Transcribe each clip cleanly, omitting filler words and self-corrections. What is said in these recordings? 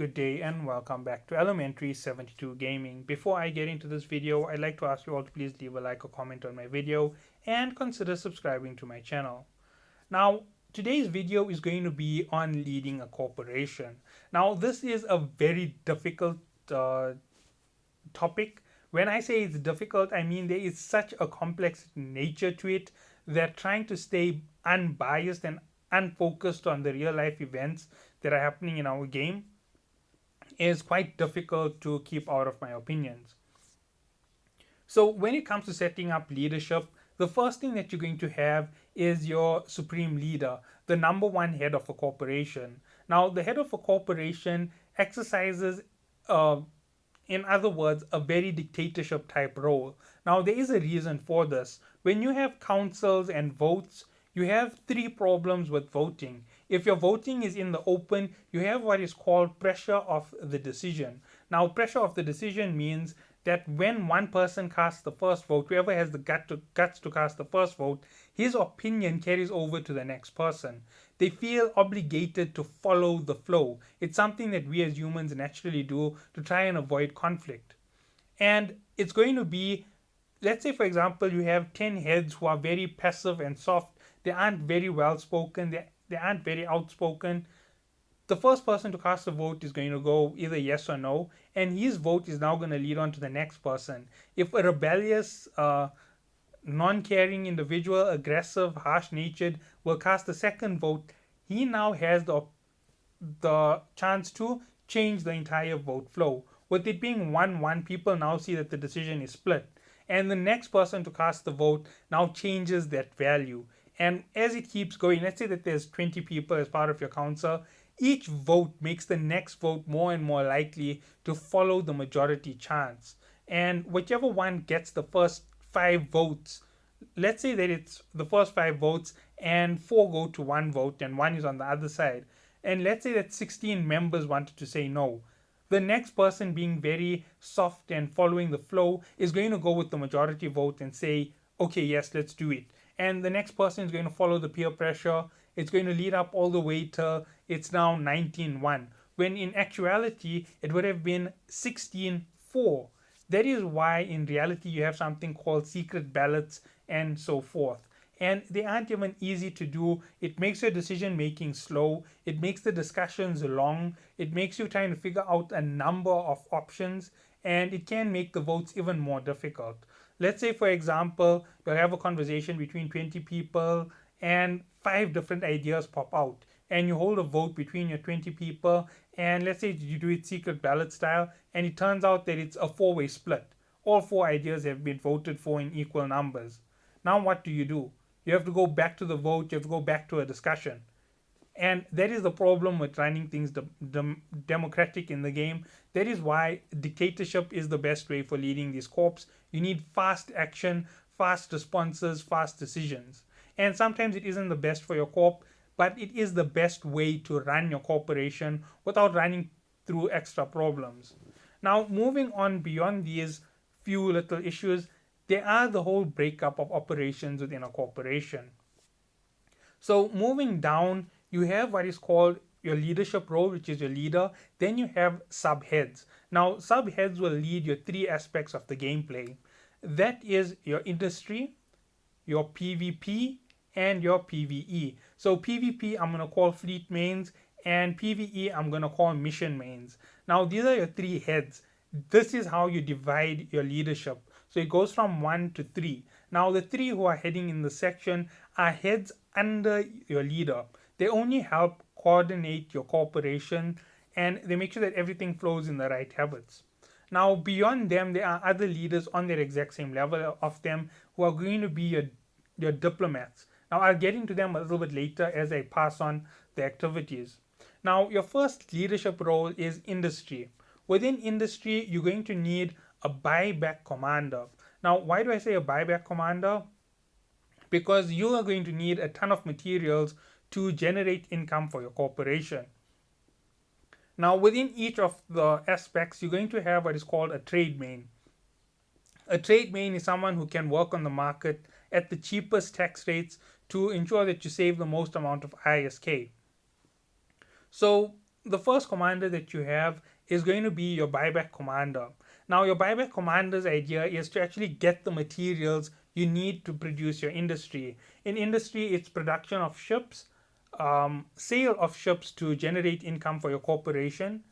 Good day and welcome back to Elementary 72 Gaming. Before I get into this video, I'd like to ask you all to please leave a like or comment on my video and consider subscribing to my channel. Now, today's video is going to be on leading a corporation. Now, this is a very difficult uh, topic. When I say it's difficult, I mean there is such a complex nature to it that trying to stay unbiased and unfocused on the real life events that are happening in our game is quite difficult to keep out of my opinions. So, when it comes to setting up leadership, the first thing that you're going to have is your supreme leader, the number one head of a corporation. Now, the head of a corporation exercises, uh, in other words, a very dictatorship type role. Now, there is a reason for this. When you have councils and votes, you have three problems with voting. If your voting is in the open, you have what is called pressure of the decision. Now, pressure of the decision means that when one person casts the first vote, whoever has the guts to cast the first vote, his opinion carries over to the next person. They feel obligated to follow the flow. It's something that we as humans naturally do to try and avoid conflict. And it's going to be, let's say, for example, you have 10 heads who are very passive and soft. They aren't very well spoken, they aren't very outspoken. The first person to cast a vote is going to go either yes or no, and his vote is now going to lead on to the next person. If a rebellious, non-caring individual, aggressive, harsh-natured, will cast the second vote, he now has the chance to change the entire vote flow. With it being 1-1, people now see that the decision is split. And the next person to cast the vote now changes that value. And as it keeps going, let's say that there's 20 people as part of your council, each vote makes the next vote more and more likely to follow the majority chance. And whichever one gets the first 5 votes, let's say that it's the first 5 votes and 4 go to 1 vote and 1 is on the other side. And let's say that 16 members wanted to say no. The next person, being very soft and following the flow, is going to go with the majority vote and say, okay, yes, let's do it. And the next person is going to follow the peer pressure. It's going to lead up all the way till it's now 19-1, when in actuality it would have been 16-4. That is why in reality you have something called secret ballots and so forth. And they aren't even easy to do. It makes your decision making slow. It makes the discussions long. It makes you trying to figure out a number of options, and it can make the votes even more difficult. Let's say, for example, you'll have a conversation between 20 people and 5 different ideas pop out, and you hold a vote between your 20 people, and let's say you do it secret ballot style, and it turns out that it's a four-way split. All 4 ideas have been voted for in equal numbers. Now, what do? You have to go back to the vote, you have to go back to a discussion. And that is the problem with running things democratic in the game. That is why dictatorship is the best way for leading these corps. You need fast action, fast responses, fast decisions. And sometimes it isn't the best for your corp, but it is the best way to run your corporation without running through extra problems. Now, moving on beyond these few little issues, there are the whole breakup of operations within a corporation. So moving down, you have what is called your leadership role, which is your leader. Then you have subheads. Now, subheads will lead your 3 aspects of the gameplay. That is your industry, your PvP, and your PvE. So PvP I'm going to call fleet mains, and PvE I'm going to call mission mains. Now, these are your 3 heads. This is how you divide your leadership. So it goes from 1 to 3. Now, the 3 who are heading in the section are heads under your leader. They only help coordinate your corporation, and they make sure that everything flows in the right habits. Now, beyond them, there are other leaders on their exact same level of them who are going to be your diplomats. Now, I'll get into them a little bit later as I pass on the activities. Now, your first leadership role is industry. Within industry, you're going to need a buyback commander. Now, why do I say a buyback commander? Because you are going to need a ton of materials to generate income for your corporation. Now, within each of the aspects, you're going to have what is called a trade main. A trade main is someone who can work on the market at the cheapest tax rates to ensure that you save the most amount of ISK. So the first commander that you have is going to be your buyback commander. Now, your buyback commander's idea is to actually get the materials you need to produce your industry. In industry, it's production of ships, sale of ships to generate income for your corporation,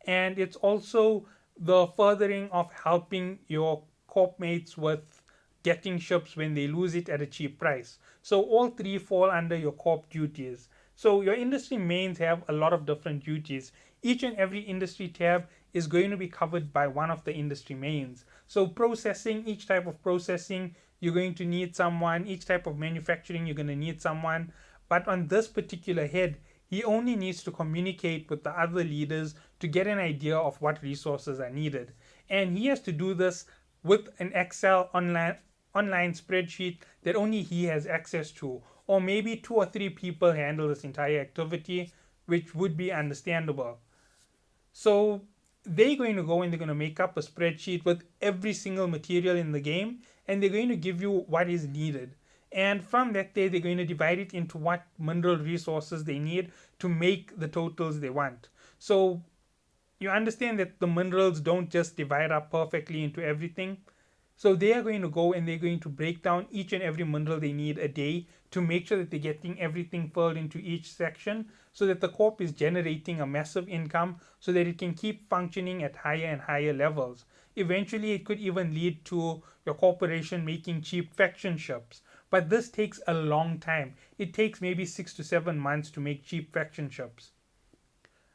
and it's also the furthering of helping your corp mates with getting ships when they lose it at a cheap price. So all three fall under your corp duties. So your industry mains have a lot of different duties. Each and every industry tab is going to be covered by one of the industry mains. So processing, each type of processing, you're going to need someone. Each type of manufacturing, you're going to need someone. But on this particular head, he only needs to communicate with the other leaders to get an idea of what resources are needed. And he has to do this with an Excel online spreadsheet that only he has access to, or maybe 2 or 3 people handle this entire activity, which would be understandable. So they're going to go and they're going to make up a spreadsheet with every single material in the game, and they're going to give you what is needed. And from that day, they're going to divide it into what mineral resources they need to make the totals they want. So you understand that the minerals don't just divide up perfectly into everything. So they are going to go and they're going to break down each and every mineral they need a day to make sure that they're getting everything filled into each section, so that the corp is generating a massive income so that it can keep functioning at higher and higher levels. Eventually, it could even lead to your corporation making cheap faction ships. But this takes a long time. It takes maybe 6 to 7 months to make cheap faction ships.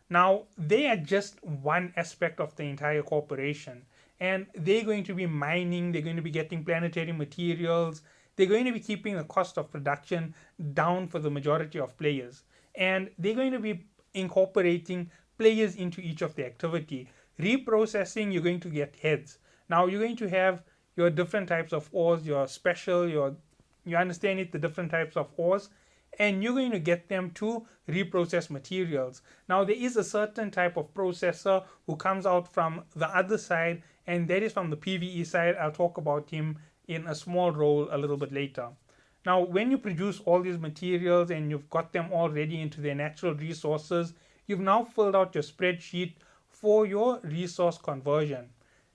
Now, they are just one aspect of the entire corporation, and they're going to be mining, they're going to be getting planetary materials, they're going to be keeping the cost of production down for the majority of players, and they're going to be incorporating players into each of the activity. Reprocessing, you're going to get heads. Now, you're going to have your different types of ores, your special, you understand it, the different types of ores, and you're going to get them to reprocess materials. Now, there is a certain type of processor who comes out from the other side, and that is from the PvE side. I'll talk about him in a small role a little bit later. Now, when you produce all these materials and you've got them all ready into their natural resources, you've now filled out your spreadsheet for your resource conversion.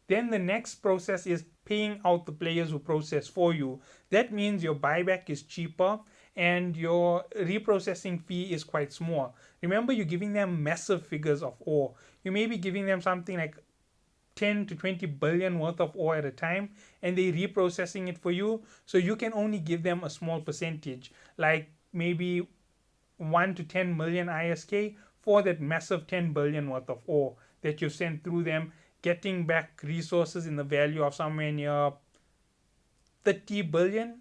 Then the next process is paying out the players who process for you. That means your buyback is cheaper and your reprocessing fee is quite small. Remember, you're giving them massive figures of ore. You may be giving them something like 10 to 20 billion worth of ore at a time, and they're reprocessing it for you. So you can only give them a small percentage, like maybe 1 to 10 million ISK for that massive 10 billion worth of ore that you've sent through them, getting back resources in the value of somewhere near 30 billion.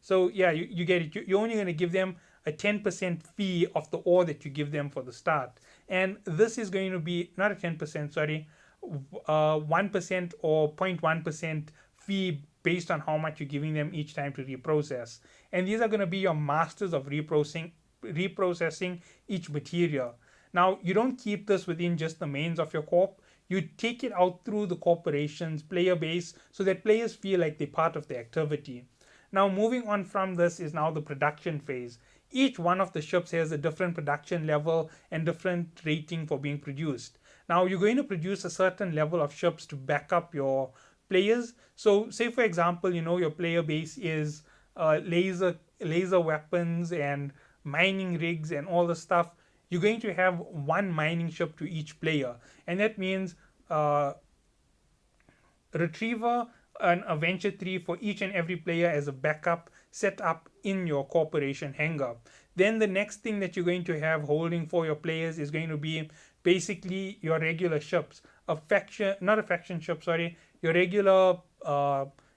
So yeah, you get it. You're only going to give them a 10% fee of the ore that you give them for the start. And this is going to be not a 10%, sorry, 1% or 0.1% fee based on how much you're giving them each time to reprocess. And these are going to be your masters of reprocessing each material. Now, you don't keep this within just the mains of your corp. You take it out through the corporation's player base so that players feel like they're part of the activity. Now, moving on from this is now the production phase. Each one of the ships has a different production level and different rating for being produced. Now, you're going to produce a certain level of ships to back up your players. So, say for example, your player base is laser weapons and mining rigs and all the stuff. You're going to have one mining ship to each player, and that means Retriever and Adventure 3 for each and every player as a backup set up in your corporation hangar. Then the next thing that you're going to have holding for your players is going to be basically your regular ships, your regular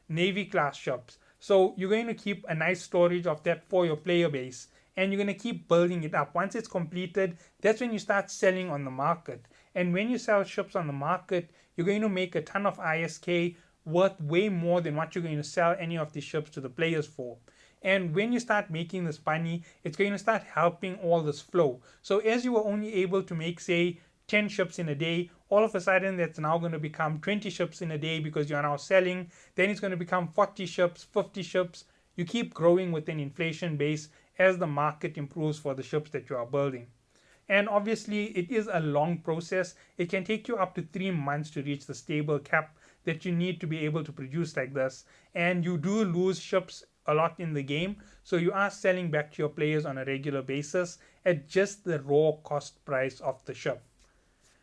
Navy class ships. So you're going to keep a nice storage of that for your player base, and you're going to keep building it up. Once it's completed, that's when you start selling on the market. And when you sell ships on the market, you're going to make a ton of ISK worth way more than what you're going to sell any of these ships to the players for. And when you start making this money, it's going to start helping all this flow. So as you were only able to make, say, 10 ships in a day, all of a sudden that's now going to become 20 ships in a day because you're now selling. Then it's going to become 40 ships, 50 ships. You keep growing with an inflation base as the market improves for the ships that you are building. And obviously, it is a long process. It can take you up to 3 months to reach the stable cap that you need to be able to produce like this. And you do lose ships a lot in the game. So you are selling back to your players on a regular basis at just the raw cost price of the ship.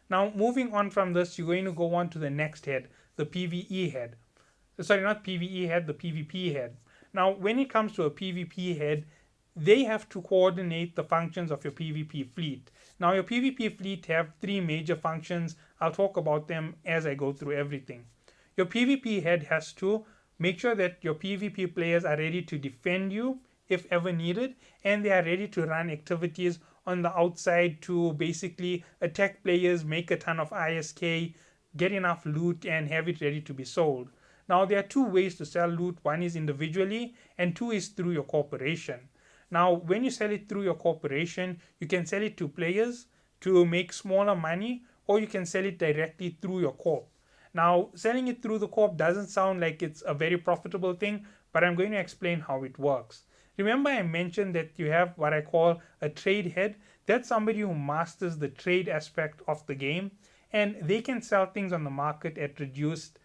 Now, moving on from this, you're going to go on to the next head, the PvE head. Sorry, not PvE head, the PvP head. Now, when it comes to a PvP head, they have to coordinate the functions of your PvP fleet. Now, your PvP fleet have three major functions. I'll talk about them as I go through everything. Your PvP head has to make sure that your PvP players are ready to defend you if ever needed, and they are ready to run activities on the outside to basically attack players, make a ton of ISK, get enough loot, and have it ready to be sold. Now, there are two ways to sell loot. One is individually, and two is through your corporation. Now, when you sell it through your corporation, you can sell it to players to make smaller money, or you can sell it directly through your corp. Now, selling it through the corp doesn't sound like it's a very profitable thing, but I'm going to explain how it works. Remember, I mentioned that you have what I call a trade head. That's somebody who masters the trade aspect of the game, and they can sell things on the market at reduced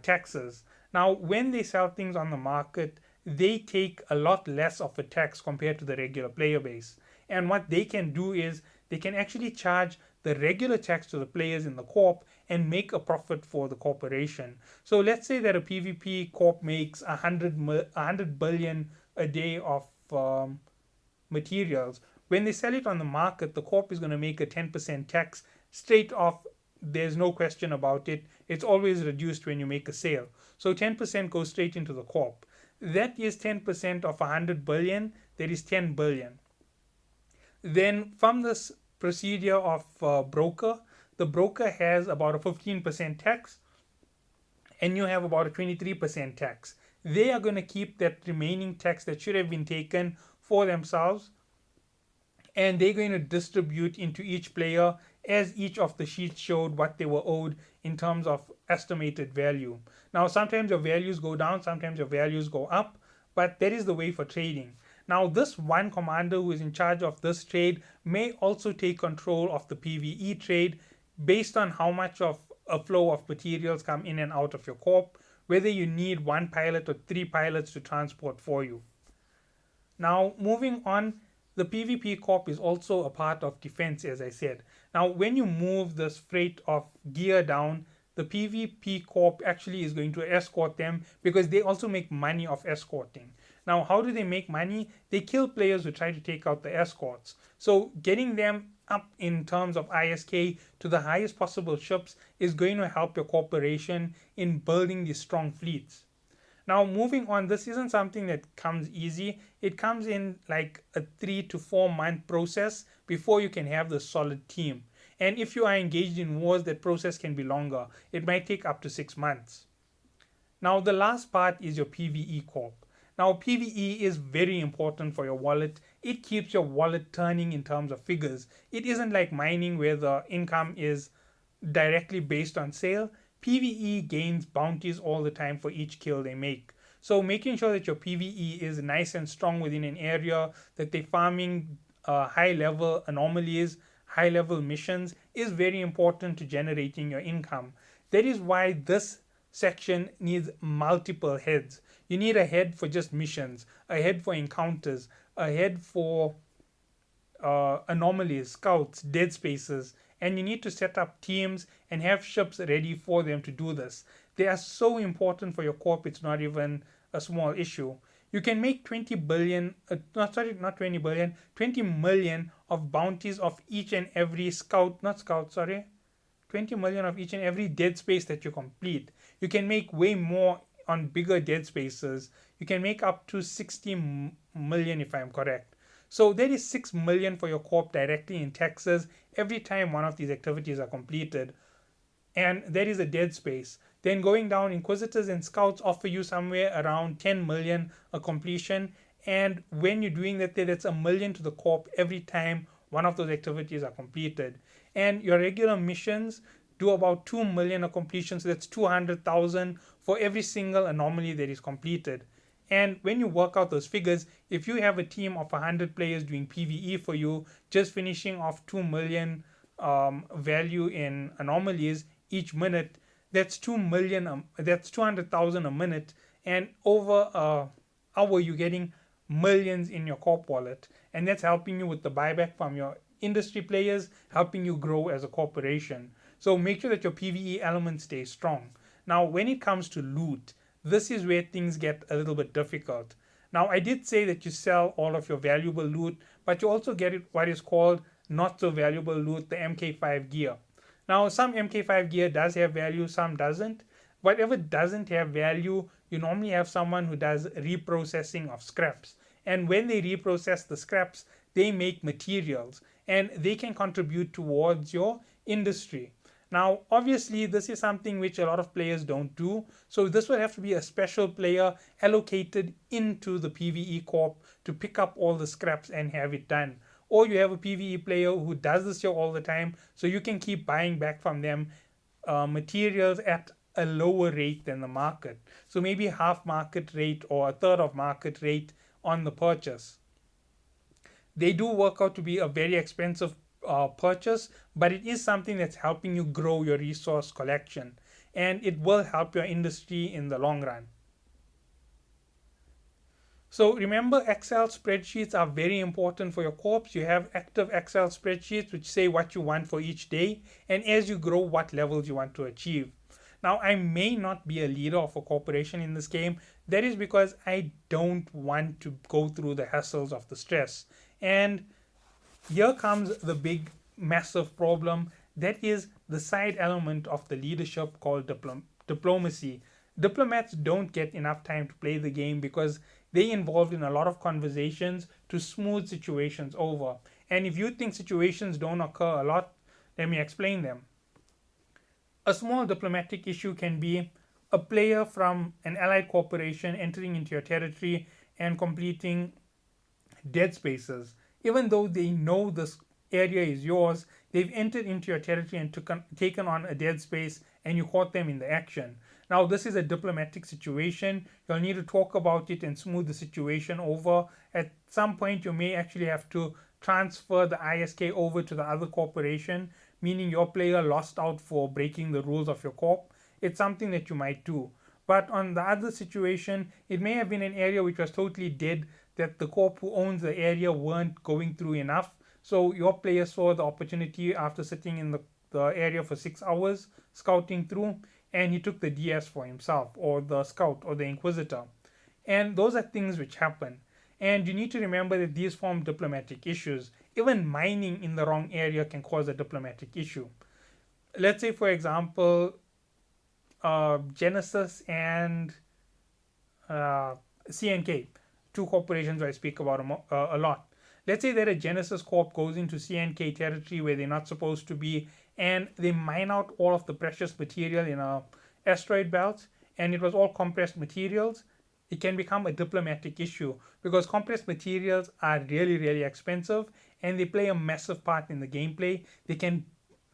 taxes. Now, when they sell things on the market, they take a lot less of a tax compared to the regular player base. And what they can do is they can actually charge the regular tax to the players in the corp and make a profit for the corporation. So let's say that a PvP corp makes 100 billion a day of materials. When they sell it on the market, the corp is going to make a 10% tax straight off. There's no question about it. It's always reduced when you make a sale. So 10% goes straight into the corp. That is 10% of 100 billion. There is 10 billion. Then from this procedure of broker, the broker has about a 15% tax, and you have about a 23% tax. They are going to keep that remaining tax that should have been taken for themselves, and they're going to distribute into each player as each of the sheets showed what they were owed in terms of estimated value. Now, sometimes your values go down, sometimes your values go up, but that is the way for trading. Now, this one commander who is in charge of this trade may also take control of the PvE trade based on how much of a flow of materials come in and out of your corp, whether you need one pilot or three pilots to transport for you. Now, moving on, the PvP corp is also a part of defense, as I said. Now, when you move this freight of gear down, the PvP corp actually is going to escort them because they also make money off escorting. Now, how do they make money? They kill players who try to take out the escorts. So getting them up in terms of ISK to the highest possible ships is going to help your corporation in building these strong fleets. Now, moving on, this isn't something that comes easy. It comes in like a 3 to 4 month process before you can have the solid team. And if you are engaged in wars, that process can be longer. It might take up to 6 months. Now, the last part is your PvE corp. Now, PvE is very important for your wallet. It keeps your wallet turning in terms of figures. It isn't like mining where the income is directly based on sale. PvE gains bounties all the time for each kill they make. So making sure that your PvE is nice and strong within an area, that they're farming high level anomalies, high level missions is very important to generating your income. That is why this section needs multiple heads. You need a head for just missions, a head for encounters, a head for anomalies, scouts, dead spaces, and you need to set up teams and have ships ready for them to do this. They are so important for your corp, it's not even a small issue. You can make 20 billion, not 20 billion, 20 million of bounties of each and every 20 million of each and every dead space that you complete. You can make way more on bigger dead spaces. You can make up to 60 million if I'm correct. So there is 6 million for your corp directly in taxes every time one of these activities are completed. And there is a dead space. Then going down, Inquisitors and Scouts offer you somewhere around 10 million a completion. And when you're doing that, that's a million to the corp every time one of those activities are completed. And your regular missions do about 2 million a completion. So that's 200,000 for every single anomaly that is completed. And when you work out those figures, if you have a team of 100 players doing PvE for you, just finishing off 2 million value in anomalies each minute, that's 2 million, that's 200,000 a minute. And over a hour, you're getting millions in your corp wallet. And that's helping you with the buyback from your industry players, helping you grow as a corporation. So make sure that your PvE element stays strong. Now, when it comes to loot, this is where things get a little bit difficult. Now, I did say that you sell all of your valuable loot, but you also get what is called not so valuable loot, the MK5 gear. Now, some MK5 gear does have value, some doesn't. Whatever doesn't have value, you normally have someone who does reprocessing of scraps. And when they reprocess the scraps, they make materials and they can contribute towards your industry. Now, obviously, this is something which a lot of players don't do. So this would have to be a special player allocated into the PvE Corp to pick up all the scraps and have it done. Or you have a PvE player who does this here all the time, so you can keep buying back from them materials at a lower rate than the market. So maybe half market rate or a third of market rate on the purchase. They do work out to be a very expensive purchase, but it is something that's helping you grow your resource collection, and it will help your industry in the long run. So remember, Excel spreadsheets are very important for your corps. You have active Excel spreadsheets which say what you want for each day, and as you grow, what levels you want to achieve. Now, I may not be a leader of a corporation in this game. That is because I don't want to go through the hassles of the stress. And here comes the big, massive problem. That is the side element of the leadership called diplomacy. Diplomats don't get enough time to play the game because they involved in a lot of conversations to smooth situations over. And if you think situations don't occur a lot, let me explain them. A small diplomatic issue can be a player from an allied corporation entering into your territory and completing dead spaces. Even though they know this area is yours, they've entered into your territory and taken on a dead space, and you caught them in the action. Now, this is a diplomatic situation. You'll need to talk about it and smooth the situation over. At some point, you may actually have to transfer the ISK over to the other corporation, meaning your player lost out for breaking the rules of your corp. It's something that you might do. But on the other situation, it may have been an area which was totally dead, that the corp who owns the area weren't going through enough. So your player saw the opportunity after sitting in the area for 6 hours, scouting through, and he took the DS for himself, or the scout, or the inquisitor. And those are things which happen. And you need to remember that these form diplomatic issues. Even mining in the wrong area can cause a diplomatic issue. Let's say, for example, Genesis and CNK, two corporations I speak about a lot. Let's say that a Genesis Corp goes into CNK territory where they're not supposed to be, and they mine out all of the precious material in a asteroid belt, and it was all compressed materials. It can become a diplomatic issue because compressed materials are really, really expensive, and they play a massive part in the gameplay. They can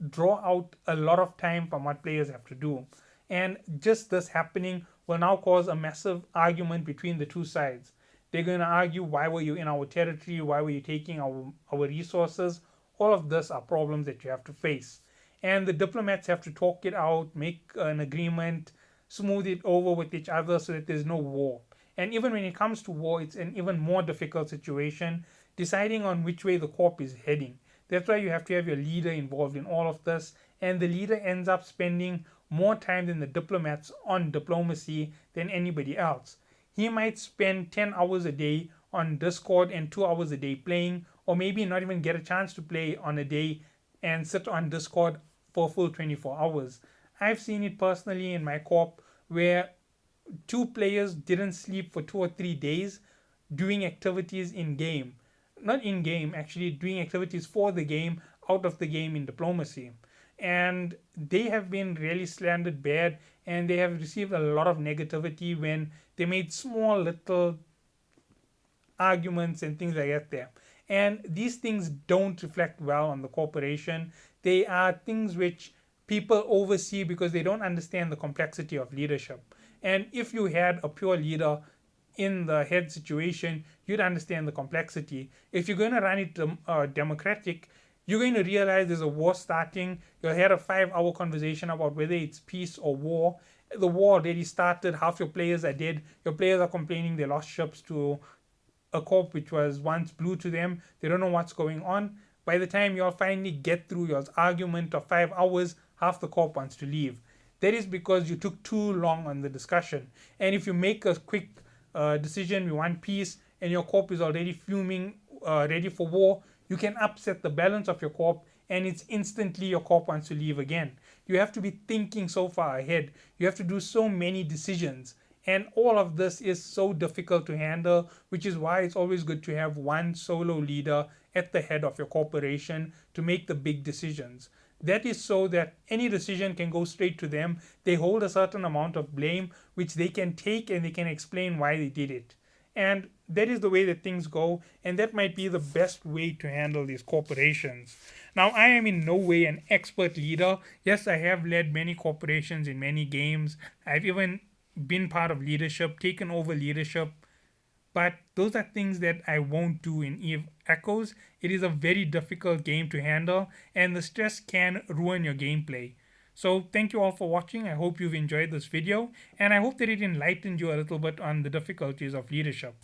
draw out a lot of time from what players have to do. And just this happening will now cause a massive argument between the two sides. They're going to argue, why were you in our territory? Why were you taking our resources? All of this are problems that you have to face. And the diplomats have to talk it out, make an agreement, smooth it over with each other so that there's no war. And even when it comes to war, it's an even more difficult situation, deciding on which way the corp is heading. That's why you have to have your leader involved in all of this. And the leader ends up spending more time than the diplomats on diplomacy than anybody else. He might spend 10 hours a day on Discord and 2 hours a day playing, or maybe not even get a chance to play on a day and sit on Discord for a full 24 hours. I've seen it personally in my corp where two players didn't sleep for 2 or 3 days doing activities in game. Not in game, actually doing activities for the game, out of the game in diplomacy. And they have been really slandered bad, and they have received a lot of negativity when they made small little arguments and things like that there. And these things don't reflect well on the corporation. They are things which people oversee because they don't understand the complexity of leadership. And if you had a pure leader in the head situation, you'd understand the complexity. If you're going to run it democratic, you're going to realize there's a war starting. You'll have a 5 hour conversation about whether it's peace or war. The war already started. Half your players are dead. Your players are complaining they lost ships to a corp which was once blue to them. They don't know what's going on. By the time you'll finally get through your argument of 5 hours, half the corp wants to leave. That is because you took too long on the discussion. And if you make a quick decision, we want peace, and your corp is already fuming, ready for war, you can upset the balance of your corp, and it's instantly your corp wants to leave again. You have to be thinking so far ahead. You have to do so many decisions. And all of this is so difficult to handle, which is why it's always good to have one solo leader at the head of your corporation to make the big decisions. That is so that any decision can go straight to them. They hold a certain amount of blame, which they can take and they can explain why they did it. And that is the way that things go, and that might be the best way to handle these corporations. Now, I am in no way an expert leader. Yes, I have led many corporations in many games. I've even been part of leadership, taken over leadership, but those are things that I won't do in Eve Echoes. It is a very difficult game to handle, and the stress can ruin your gameplay. So thank you all for watching. I hope you've enjoyed this video, and I hope that it enlightened you a little bit on the difficulties of leadership.